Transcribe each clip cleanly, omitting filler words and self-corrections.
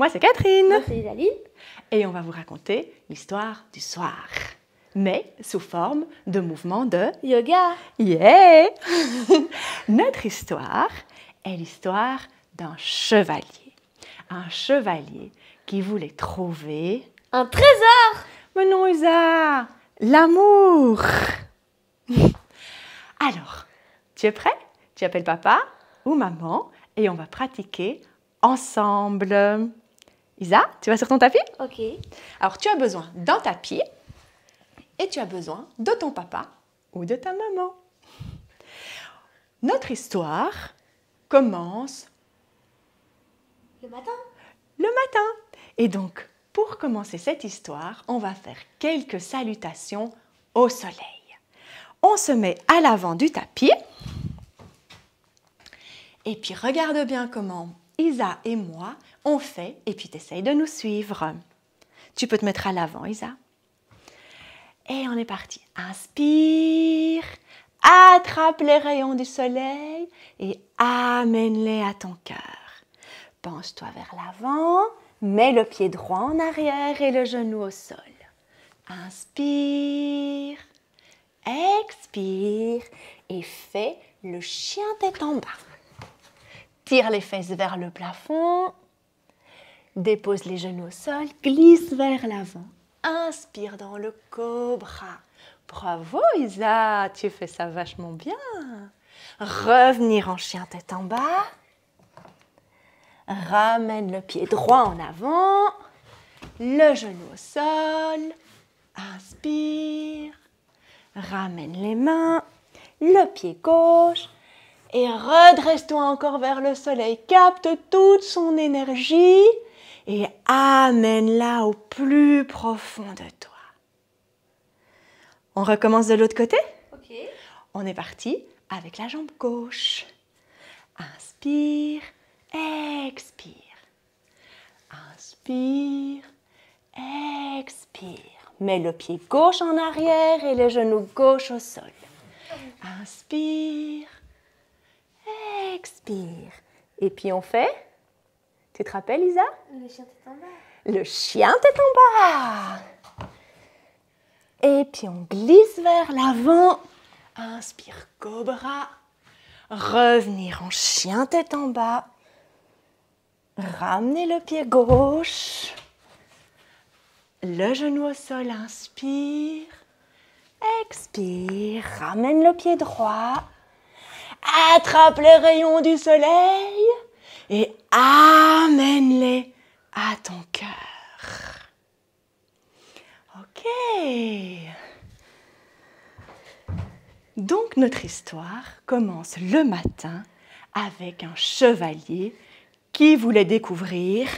Moi, c'est Catherine. Moi, c'est Isaline. Et on va vous raconter l'histoire du soir, mais sous forme de mouvement de Yoga. Yeah. Notre histoire est l'histoire d'un chevalier. Un chevalier qui voulait trouver... Un trésor. Mais non, Isa, l'amour. Alors, tu es prêt? Tu appelles papa ou maman et on va pratiquer ensemble. Isa, tu vas sur ton tapis? Ok. Alors, tu as besoin d'un tapis et tu as besoin de ton papa ou de ta maman. Notre histoire commence Le matin. le matin. Et donc, pour commencer cette histoire, on va faire quelques salutations au soleil. On se met à l'avant du tapis. Et puis, regarde bien comment Isa et moi, on fait. Et puis, tu essayes de nous suivre. Tu peux te mettre à l'avant, Isa. Et on est parti. Inspire. Attrape les rayons du soleil et amène-les à ton cœur. Penche-toi vers l'avant. Mets le pied droit en arrière et le genou au sol. Inspire. Expire. Et fais le chien tête en bas. Tire les fesses vers le plafond. Dépose les genoux au sol. Glisse vers l'avant. Inspire dans le cobra. Bravo Isa, tu fais ça vachement bien. Revenir en chien tête en bas. Ramène le pied droit en avant. Le genou au sol. Inspire. Ramène les mains. Le pied gauche. Et redresse-toi encore vers le soleil. Capte toute son énergie et amène-la au plus profond de toi. On recommence de l'autre côté? Ok. On est parti avec la jambe gauche. Inspire, expire. Inspire, expire. Mets le pied gauche en arrière et le genou gauche au sol. Inspire, expire. Et puis on fait, tu te rappelles Isa? Le chien tête en bas. Le chien tête en bas. Et puis on glisse vers l'avant. Inspire cobra. Revenir en chien tête en bas. Ramener le pied gauche. Le genou au sol, inspire. Expire. Ramène le pied droit. Attrape les rayons du soleil et amène-les à ton cœur. Ok. Donc notre histoire commence le matin avec un chevalier qui voulait découvrir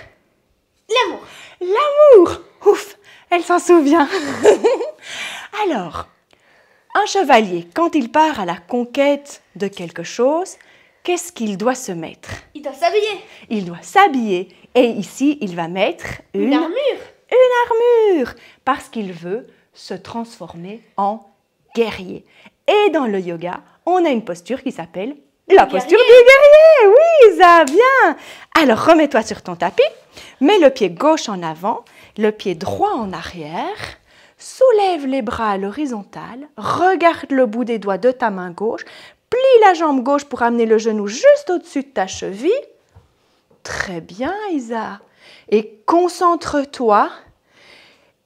L'amour. l'amour. Ouf, elle s'en souvient. Alors, un chevalier, quand il part à la conquête de quelque chose, qu'est-ce qu'il doit se mettre? Il doit s'habiller. Il doit s'habiller. Et ici, il va mettre Une armure. une armure, parce qu'il veut se transformer en guerrier. Et dans le yoga, on a une posture qui s'appelle la posture du guerrier. Oui, Isa, bien. Alors, remets-toi sur ton tapis, mets le pied gauche en avant, le pied droit en arrière, soulève les bras à l'horizontale, regarde le bout des doigts de ta main gauche, plie la jambe gauche pour amener le genou juste au-dessus de ta cheville. Très bien, Isa. Et concentre-toi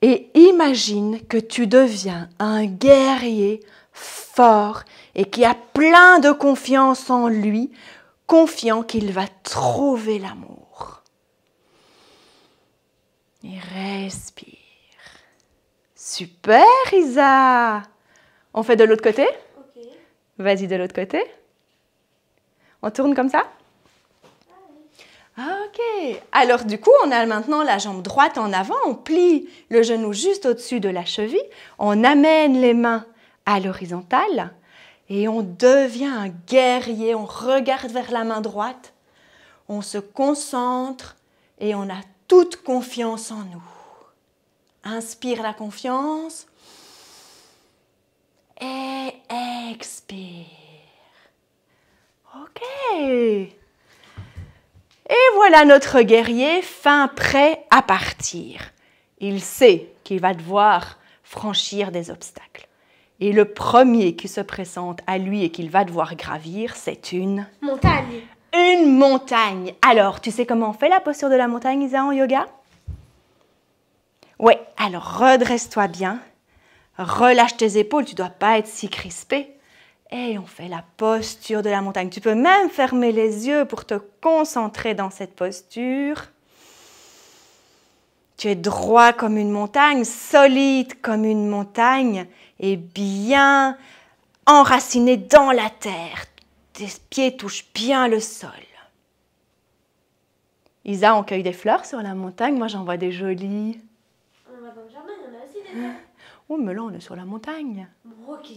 et imagine que tu deviens un guerrier fort et qui a plein de confiance en lui, confiant qu'il va trouver l'amour. Et respire. Super, Isa. On fait de l'autre côté? Ok. Vas-y, de l'autre côté. On tourne comme ça? Ok. Alors, du coup, on a maintenant la jambe droite en avant. On plie le genou juste au-dessus de la cheville. On amène les mains à l'horizontale. Et on devient un guerrier. On regarde vers la main droite. On se concentre et on a toute confiance en nous. Inspire la confiance. Et expire. Ok. Et voilà. voilà notre guerrier fin prêt à partir. Il sait qu'il va devoir franchir des obstacles. Et le premier qui se présente à lui et qu'il va devoir gravir, c'est une Montagne. Une montagne. Alors, tu sais comment on fait la posture de la montagne, Isa, en yoga? Oui, alors redresse-toi bien. Relâche tes épaules, tu ne dois pas être si crispé. Et on fait la posture de la montagne. Tu peux même fermer les yeux pour te concentrer dans cette posture. Tu es droit comme une montagne, solide comme une montagne et bien enraciné dans la terre. Tes pieds touchent bien le sol. Isa, on cueille des fleurs sur la montagne. Moi, j'en vois des jolies. On va dans le jardin, il y en a aussi des fleurs. Oh, mais là, on est sur la montagne. Ok.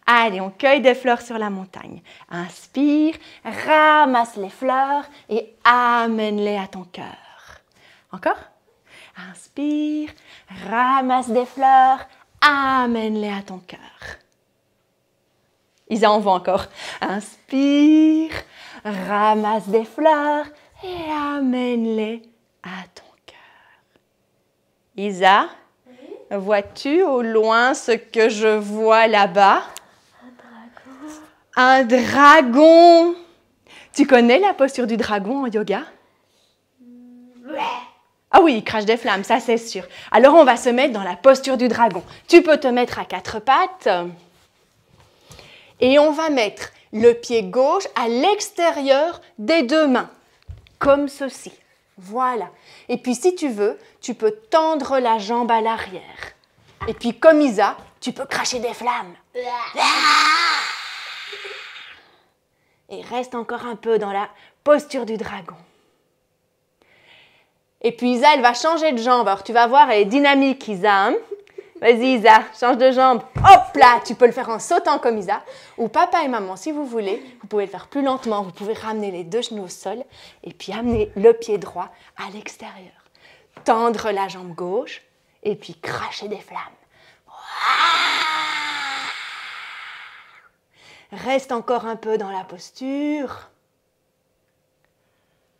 Allez, on cueille des fleurs sur la montagne. Inspire, ramasse les fleurs et amène-les à ton cœur. Encore? Inspire, ramasse des fleurs, amène-les à ton cœur. Isa, on voit encore. Inspire, ramasse des fleurs et amène-les à ton cœur. Isa, oui? Vois-tu au loin ce que je vois là-bas? Un dragon. Tu connais la posture du dragon en yoga? Ouais. Ah oui, il crache des flammes, ça c'est sûr. Alors on va se mettre dans la posture du dragon. Tu peux te mettre à quatre pattes. Et on va mettre le pied gauche à l'extérieur des deux mains, comme ceci. Voilà. Et puis si tu veux, tu peux tendre la jambe à l'arrière. Et puis comme Isa, tu peux cracher des flammes. Et reste encore un peu dans la posture du dragon. Et puis Isa, elle va changer de jambe. Alors tu vas voir, elle est dynamique, Isa. Hein? Vas-y Isa, change de jambe. Hop là, tu peux le faire en sautant comme Isa. Ou papa et maman, si vous voulez, vous pouvez le faire plus lentement. Vous pouvez ramener les deux genoux au sol et puis amener le pied droit à l'extérieur. Tendre la jambe gauche et puis cracher des flammes. Reste encore un peu dans la posture.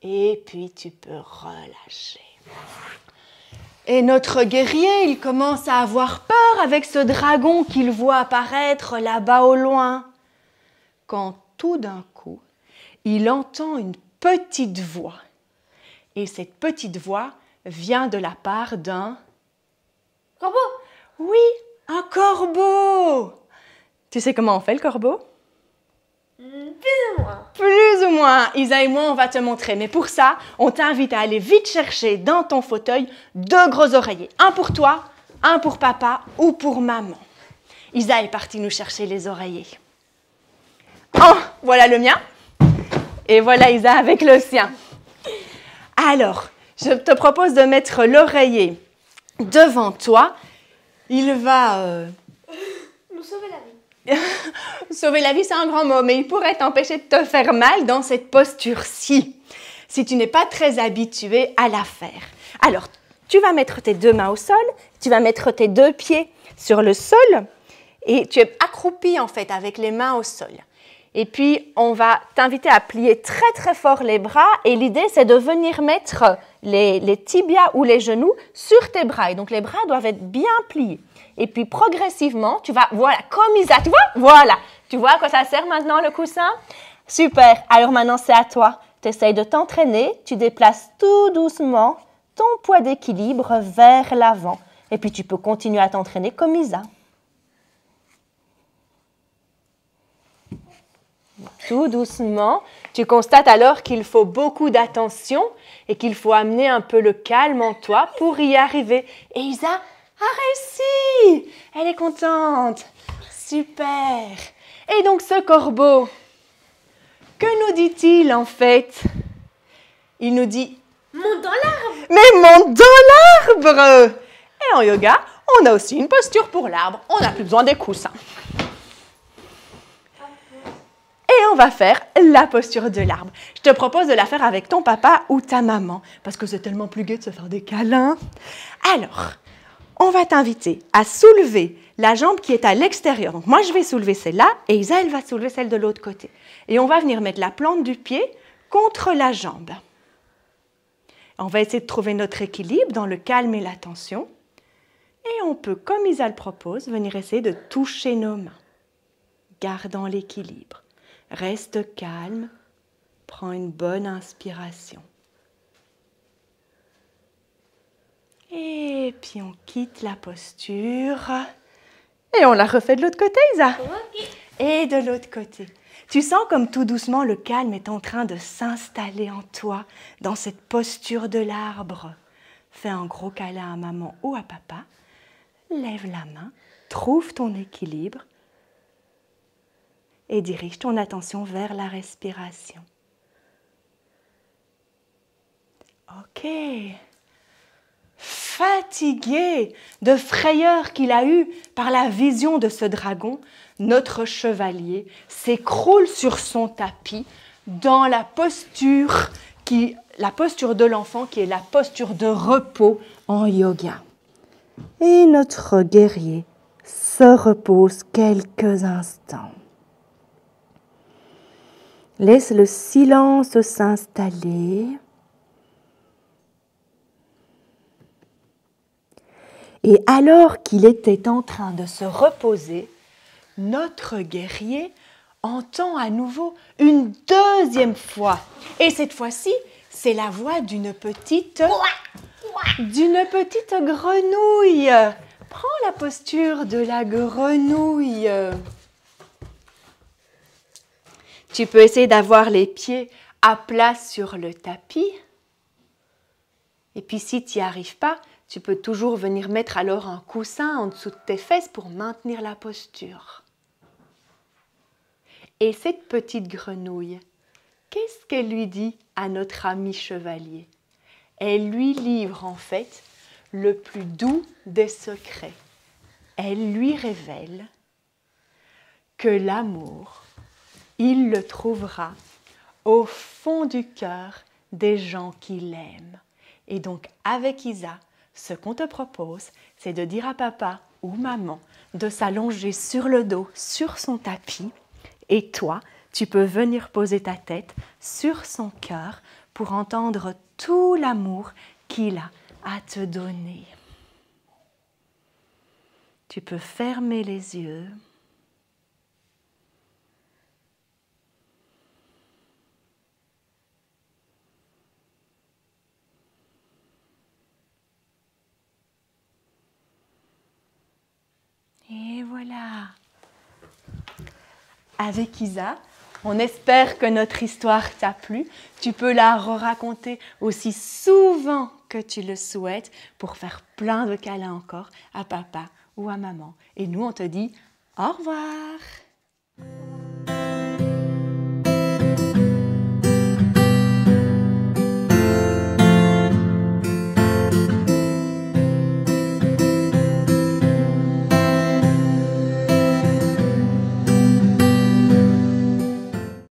Et puis tu peux relâcher. Et notre guerrier, il commence à avoir peur avec ce dragon qu'il voit apparaître là-bas au loin. Quand tout d'un coup, il entend une petite voix. Et cette petite voix vient de la part d'un... Corbeau. Oui, un corbeau. Tu sais comment on fait le corbeau? Plus ou moins. Plus ou moins. Isa et moi, on va te montrer. Mais pour ça, on t'invite à aller vite chercher dans ton fauteuil deux gros oreillers. Un pour toi, un pour papa ou pour maman. Isa est partie nous chercher les oreillers. Oh, voilà le mien. Et voilà Isa avec le sien. Alors, je te propose de mettre l'oreiller devant toi. Il va... Nous sauver la vie. Sauver la vie, c'est un grand mot, mais il pourrait t'empêcher de te faire mal dans cette posture-ci, si tu n'es pas très habitué à la faire. Alors, tu vas mettre tes deux mains au sol, tu vas mettre tes deux pieds sur le sol, et tu es accroupi en fait avec les mains au sol. Et puis, on va t'inviter à plier très très fort les bras, et l'idée c'est de venir mettre les tibias ou les genoux sur tes bras. Et donc, les bras doivent être bien pliés. Et puis, progressivement, tu vas, voilà, comme Isa, tu vois? Voilà. Tu vois à quoi ça sert maintenant, le coussin? Super. Alors maintenant, c'est à toi. Tu essayes de t'entraîner. Tu déplaces tout doucement ton poids d'équilibre vers l'avant. Et puis, tu peux continuer à t'entraîner comme Isa. Tout doucement. Tu constates alors qu'il faut beaucoup d'attention et qu'il faut amener un peu le calme en toi pour y arriver. Et Isa a réussi! Elle est contente. Super. Et donc ce corbeau, que nous dit-il en fait? Il nous dit... Monte dans l'arbre. Mais monte dans l'arbre! Et en yoga, on a aussi une posture pour l'arbre. On n'a plus besoin des coussins. Et on va faire la posture de l'arbre. Je te propose de la faire avec ton papa ou ta maman, parce que c'est tellement plus gai de se faire des câlins. Alors, on va t'inviter à soulever la jambe qui est à l'extérieur. Donc moi, je vais soulever celle-là et Isa, elle va soulever celle de l'autre côté. Et on va venir mettre la plante du pied contre la jambe. On va essayer de trouver notre équilibre dans le calme et l'attention. Et on peut, comme Isa le propose, venir essayer de toucher nos mains, gardant l'équilibre. Reste calme, prends une bonne inspiration. Et puis on quitte la posture. Et on la refait de l'autre côté, Isa. Ok. Et de l'autre côté. Tu sens comme tout doucement le calme est en train de s'installer en toi, dans cette posture de l'arbre. Fais un gros câlin à maman ou à papa. Lève la main, trouve ton équilibre et dirige ton attention vers la respiration. Ok. Fatigué de frayeur qu'il a eue par la vision de ce dragon, notre chevalier s'écroule sur son tapis dans la posture de l'enfant qui est la posture de repos en yoga. Et notre guerrier se repose quelques instants. Laisse le silence s'installer. Et alors qu'il était en train de se reposer, notre guerrier entend à nouveau une deuxième fois. Et cette fois-ci, c'est la voix d'une petite grenouille. Prends la posture de la grenouille. Tu peux essayer d'avoir les pieds à plat sur le tapis. Et puis si tu n'y arrives pas, tu peux toujours venir mettre alors un coussin en dessous de tes fesses pour maintenir la posture. Et cette petite grenouille, qu'est-ce qu'elle lui dit à notre ami chevalier? Elle lui livre en fait le plus doux des secrets. Elle lui révèle que l'amour, il le trouvera au fond du cœur des gens qui l'aiment. Et donc avec Isa, ce qu'on te propose, c'est de dire à papa ou maman de s'allonger sur le dos, sur son tapis. Et toi, tu peux venir poser ta tête sur son cœur pour entendre tout l'amour qu'il a à te donner. Tu peux fermer les yeux. Et voilà. Avec Isa, on espère que notre histoire t'a plu. Tu peux la raconter aussi souvent que tu le souhaites pour faire plein de câlins encore à papa ou à maman. Et nous, on te dit au revoir.